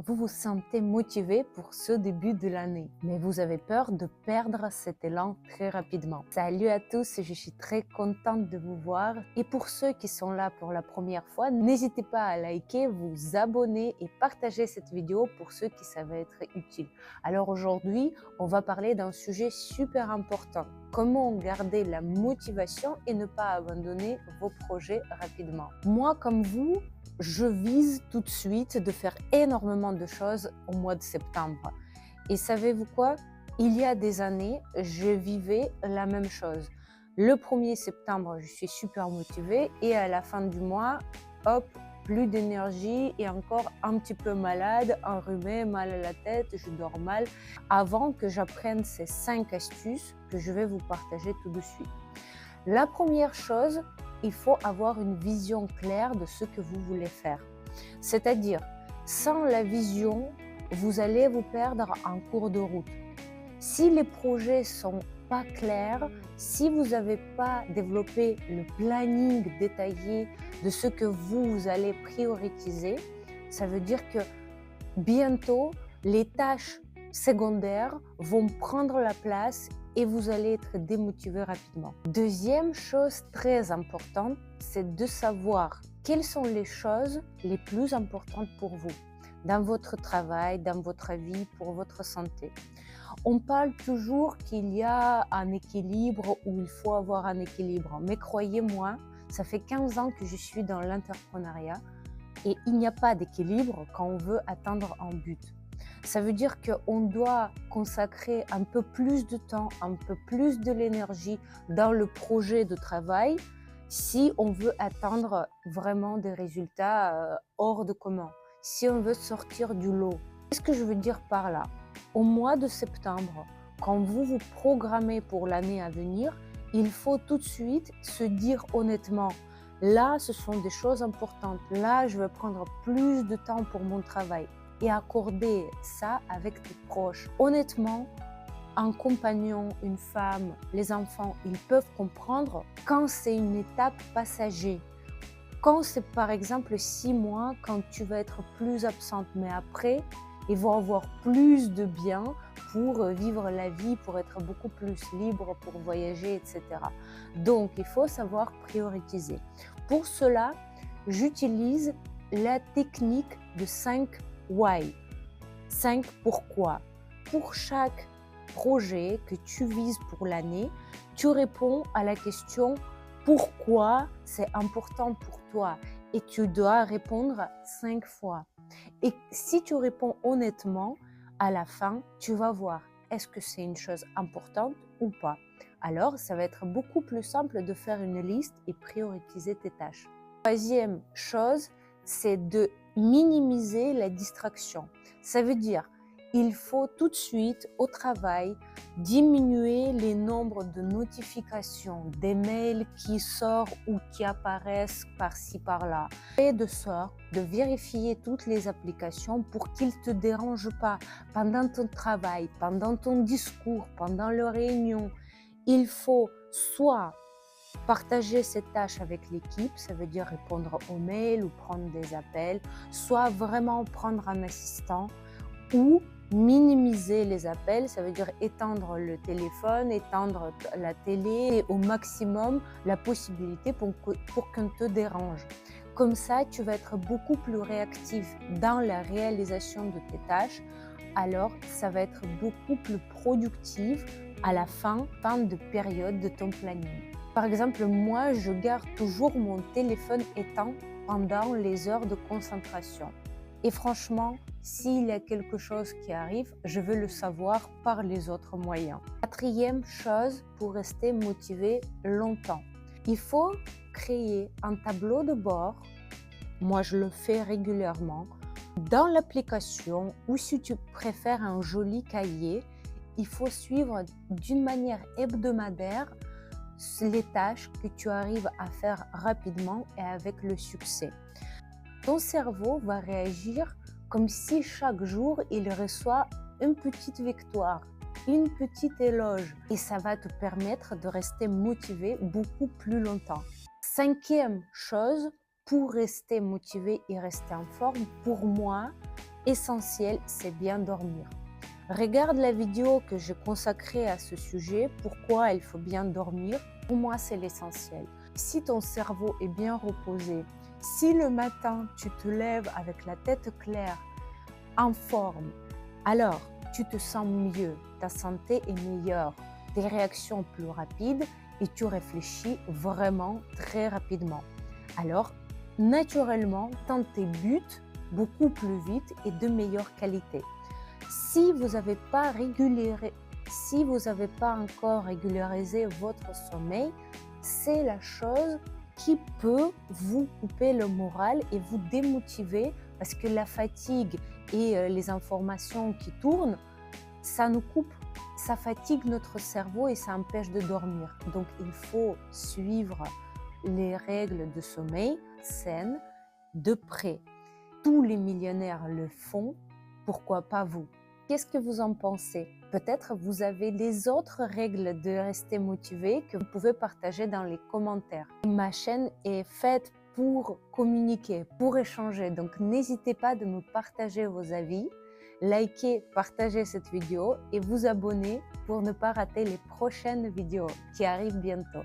vous vous sentez motivé pour ce début de l'année, mais vous avez peur de perdre cet élan très rapidement. Salut à tous, je suis très contente de vous voir. Et pour ceux qui sont là pour la première fois, n'hésitez pas à liker, vous abonner et partager cette vidéo pour ceux qui ça va être utile. Alors aujourd'hui, on va parler d'un sujet super important. Comment garder la motivation et ne pas abandonner vos projets rapidement. Moi, comme vous, je vise tout de suite de faire énormément de choses au mois de septembre. Et savez-vous quoi? Il y a des années, je vivais la même chose. Le 1er septembre, je suis super motivée et à la fin du mois, hop, plus d'énergie et encore un petit peu malade, enrhumée, mal à la tête, je dors mal. Avant que j'apprenne ces 5 astuces que je vais vous partager tout de suite. La première chose, il faut avoir une vision claire de ce que vous voulez faire. C'est-à-dire, sans la vision, vous allez vous perdre en cours de route. Si les projets sont pas clairs, si vous n'avez pas développé le planning détaillé de ce que vous allez prioriser, ça veut dire que bientôt, les tâches secondaires vont prendre la place et vous allez être démotivé rapidement. Deuxième chose très importante, c'est de savoir quelles sont les choses les plus importantes pour vous, dans votre travail, dans votre vie, pour votre santé. On parle toujours qu'il y a un équilibre ou il faut avoir un équilibre, mais croyez-moi, ça fait 15 ans que je suis dans l'entrepreneuriat et il n'y a pas d'équilibre quand on veut atteindre un but. Ça veut dire qu'on doit consacrer un peu plus de temps, un peu plus de l'énergie dans le projet de travail si on veut atteindre vraiment des résultats hors de commun, si on veut sortir du lot. Qu'est-ce que je veux dire par là? Au mois de septembre, quand vous vous programmez pour l'année à venir, il faut tout de suite se dire honnêtement, là, ce sont des choses importantes. Là, je vais prendre plus de temps pour mon travail et accorder ça avec tes proches. Honnêtement, un compagnon, une femme, les enfants, ils peuvent comprendre quand c'est une étape passagère. Quand c'est par exemple 6 mois, quand tu vas être plus absente, mais après, ils vont avoir plus de bien pour vivre la vie, pour être beaucoup plus libre, pour voyager, etc. Donc, il faut savoir prioriser. Pour cela, j'utilise la technique de 5 why. 5 pourquoi. Pour chaque projet que tu vises pour l'année, tu réponds à la question pourquoi c'est important pour toi et tu dois répondre 5 fois. Et si tu réponds honnêtement, à la fin, tu vas voir est-ce que c'est une chose importante ou pas. Alors, ça va être beaucoup plus simple de faire une liste et prioriser tes tâches. Troisième chose, c'est de minimiser la distraction. Ça veut dire il faut tout de suite au travail diminuer les nombres de notifications, des mails qui sortent ou qui apparaissent par-ci par-là. Et de sorte de vérifier toutes les applications pour qu'ils ne te dérangent pas pendant ton travail, pendant ton discours, pendant la réunion. Il faut soit partager cette tâche avec l'équipe, ça veut dire répondre aux mails ou prendre des appels, soit vraiment prendre un assistant ou minimiser les appels, ça veut dire éteindre le téléphone, éteindre la télé et au maximum la possibilité pour qu'on ne te dérange. Comme ça, tu vas être beaucoup plus réactif dans la réalisation de tes tâches, alors ça va être beaucoup plus productif à la fin de période de ton planning. Par exemple, moi, je garde toujours mon téléphone éteint pendant les heures de concentration. Et franchement, s'il y a quelque chose qui arrive, je veux le savoir par les autres moyens. Quatrième chose pour rester motivé longtemps. Il faut créer un tableau de bord. Moi, je le fais régulièrement. Dans l'application ou si tu préfères un joli cahier, il faut suivre d'une manière hebdomadaire les tâches que tu arrives à faire rapidement et avec le succès. Ton cerveau va réagir comme si chaque jour il reçoit une petite victoire, une petite éloge et ça va te permettre de rester motivé beaucoup plus longtemps. Cinquième chose, pour rester motivé et rester en forme, pour moi, essentiel, c'est bien dormir. Regarde la vidéo que j'ai consacrée à ce sujet, pourquoi il faut bien dormir. Pour moi, c'est l'essentiel. Si ton cerveau est bien reposé, si le matin tu te lèves avec la tête claire, en forme, alors tu te sens mieux, ta santé est meilleure, tes réactions plus rapides et tu réfléchis vraiment très rapidement. Alors, naturellement, tends tes buts beaucoup plus vite et de meilleure qualité. Si vous n'avez pas encore régularisé votre sommeil, c'est la chose qui peut vous couper le moral et vous démotiver parce que la fatigue et les informations qui tournent, ça nous coupe, ça fatigue notre cerveau et ça empêche de dormir. Donc il faut suivre les règles de sommeil saines de près. Tous les millionnaires le font, pourquoi pas vous? Qu'est-ce que vous en pensez? Peut-être vous avez des autres règles de rester motivé que vous pouvez partager dans les commentaires. Ma chaîne est faite pour communiquer, pour échanger, donc n'hésitez pas de me partager vos avis, likez, partagez cette vidéo et vous abonner pour ne pas rater les prochaines vidéos qui arrivent bientôt.